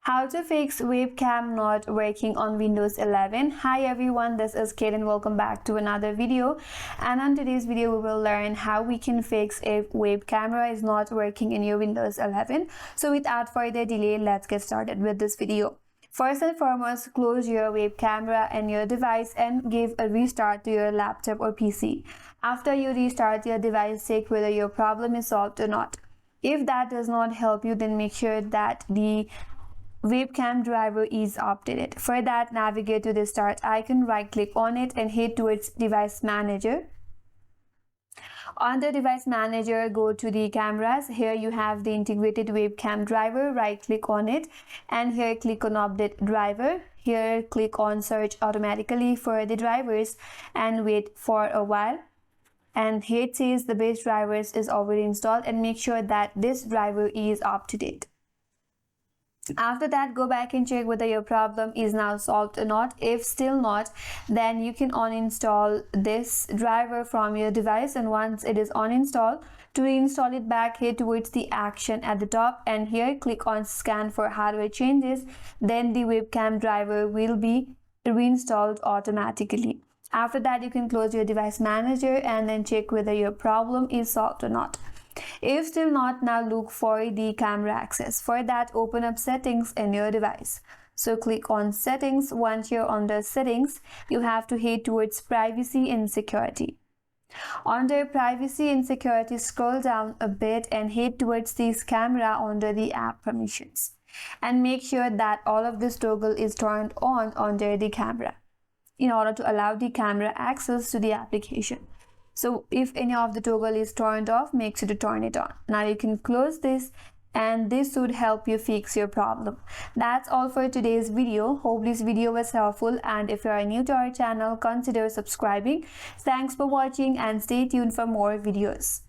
How to fix webcam not working on Windows 11. Hi everyone, this is Kate and welcome back to another video. And on today's video we will learn how we can fix if web camera is not working in your Windows 11. So without further delay, let's get started with this video. First and foremost, close your web camera and your device and give a restart to your laptop or PC. After you restart your device, check whether your problem is solved or not. If that does not help you, then make sure that the webcam driver is updated. For that, navigate to the start icon, right click on it and head towards device manager. On the device manager, go to the cameras. Here you have the integrated webcam driver, right click on it and here click on update driver. Here click on search automatically for the drivers and wait for a while. And here it says the base drivers is already installed and make sure that this driver is up to date. After that, go back and check whether your problem is now solved or not. If still not, then you can uninstall this driver from your device, and once it is uninstalled, to reinstall it back, head towards the action at the top and here click on scan for hardware changes. Then the webcam driver will be reinstalled automatically. After that, you can close your device manager and then check whether your problem is solved or not. If still not, now look for the camera access. For that, open up settings in your device. So click on settings. Once you're under settings, you have to head towards privacy and security. Under privacy and security, scroll down a bit and head towards this camera under the app permissions. And make sure that all of this toggle is turned on under the camera in order to allow the camera access to the application. So if any of the toggle is turned off, make sure to turn it on. Now you can close this and this should help you fix your problem. That's all for today's video. Hope this video was helpful, and if you are new to our channel, consider subscribing. Thanks for watching and stay tuned for more videos.